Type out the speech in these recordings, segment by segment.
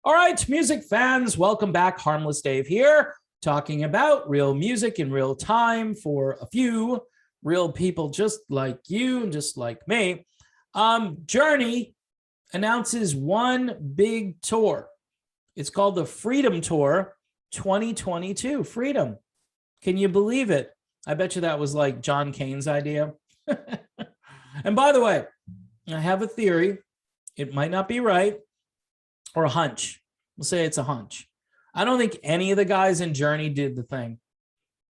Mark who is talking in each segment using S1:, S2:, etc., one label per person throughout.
S1: All right, music fans, welcome back. Harmless Dave here, talking about real music in real time for a few real people just like you and just like me. Journey announces one big tour. It's called the Freedom Tour 2022. Freedom. Can you believe it? I bet you that was like John Cain's idea. And by the way, I have a theory. It might not be right, or a hunch. We'll say it's a hunch. I don't think any of the guys in Journey did the thing.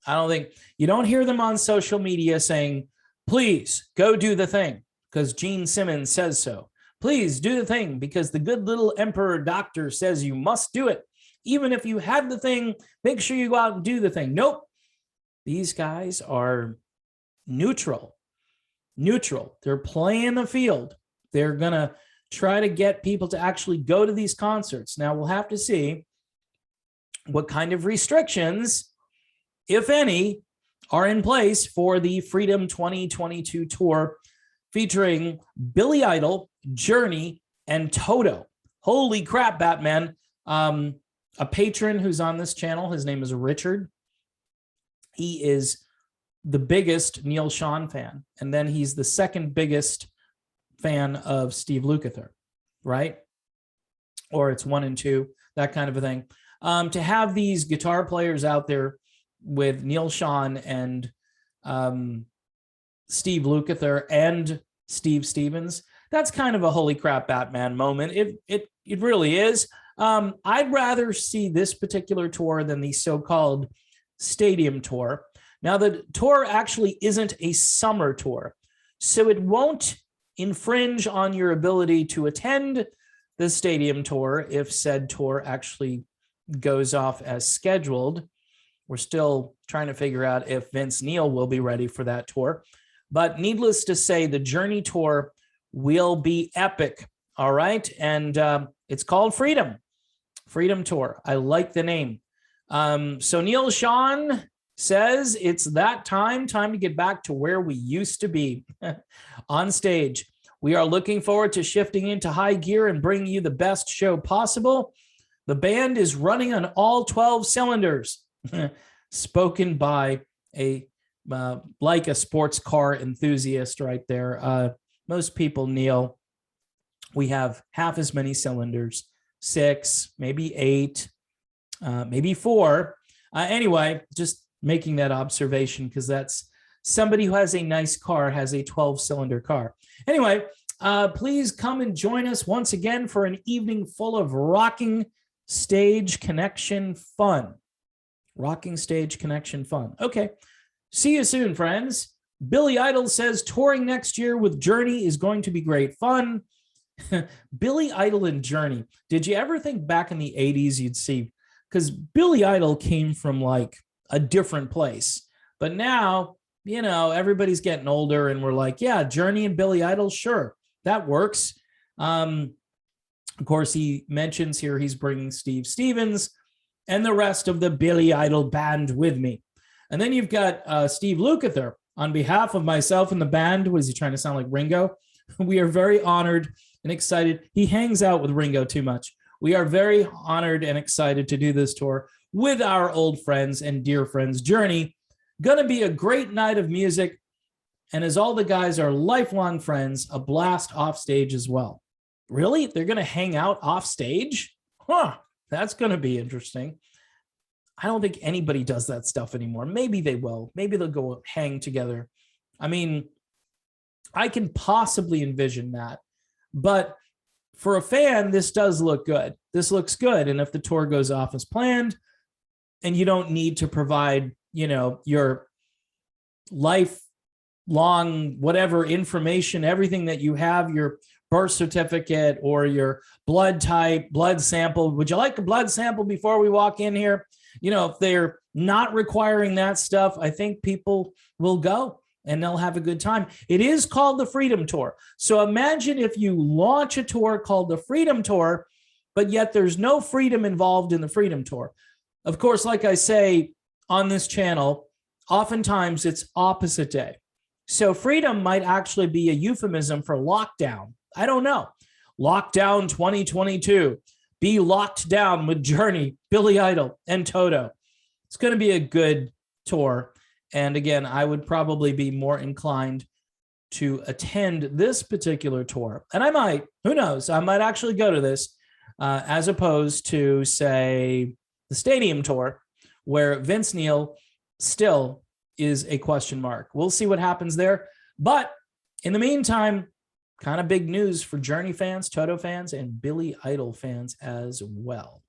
S1: I don't think, you don't hear them on social media saying, please go do the thing because Gene Simmons says so. Please do the thing because the good little emperor doctor says you must do it. Even if you have the thing, make sure you go out and do the thing. Nope. These guys are neutral. They're playing the field. They're going to try to get people to actually go to these concerts. Now, we'll have to see what kind of restrictions, if any, are in place for the Freedom 2022 tour featuring Billy Idol, Journey, and Toto. Holy crap, Batman. A patron who's on this channel, his name is Richard. He is the biggest Neil Schon fan, and then he's the second biggest fan of Steve Lukather, right? Or it's 1 and 2, that kind of a thing. To have these guitar players out there with Neil Schon and Steve Lukather and Steve Stevens, that's kind of a holy crap Batman moment. It really is. I'd rather see this particular tour than the so-called stadium tour. Now, the tour actually isn't a summer tour, so it won't infringe on your ability to attend the stadium tour if said tour actually goes off as scheduled. We're still trying to figure out if Vince Neil will be ready for that tour. But needless to say, the Journey tour will be epic, all right? And it's called Freedom Tour. I like the name. So Neil Schon says it's that time to get back to where we used to be on stage. We are looking forward to shifting into high gear and bringing you the best show possible. The band is running on all 12 cylinders. Spoken by like a sports car enthusiast right there. Most people, Neil, we have half as many cylinders, 6, maybe 8, maybe 4. Anyway, just making that observation because that's somebody who has a nice car has a 12-cylinder car. Anyway, please come and join us once again for an evening full of rocking stage connection fun. Rocking stage connection fun. Okay, see you soon, friends. Billy Idol says touring next year with Journey is going to be great fun. Billy Idol and Journey. Did you ever think back in the 80s you'd see, because Billy Idol came from like a different place, but now, you know, everybody's getting older and we're like, yeah, Journey and Billy Idol, sure, that works. Of course, he mentions here he's bringing Steve Stevens and the rest of the Billy Idol band with me. And then you've got Steve Lukather. On behalf of myself and the band, what is he trying to sound like, Ringo? We are very honored and excited. He hangs out with Ringo too much. We are very honored and excited to do this tour with our old friends and dear friends, Journey. Gonna be a great night of music. And as all the guys are lifelong friends, a blast off stage as well. Really? They're gonna hang out off stage? Huh, that's gonna be interesting. I don't think anybody does that stuff anymore. Maybe they will. Maybe they'll go hang together. I mean, I can possibly envision that. But for a fan, this does look good. This looks good. And if the tour goes off as planned, and you don't need to provide, you know, your lifelong whatever information, everything that you have, your birth certificate or your blood type, blood sample. Would you like a blood sample before we walk in here? You know, if they're not requiring that stuff, I think people will go and they'll have a good time. It is called the Freedom Tour. So imagine if you launch a tour called the Freedom Tour, but yet there's no freedom involved in the Freedom Tour. Of course, like I say on this channel, oftentimes it's opposite day. So freedom might actually be a euphemism for lockdown. I don't know. Lockdown 2022. be locked down with Journey, Billy Idol, and Toto. It's going to be a good tour. And again, I would probably be more inclined to attend this particular tour. And I might, who knows, I might actually go to this as opposed to, say, the stadium tour, where Vince Neil still is a question mark. We'll see what happens there. But in the meantime, kind of big news for Journey fans, Toto fans, and Billy Idol fans as well.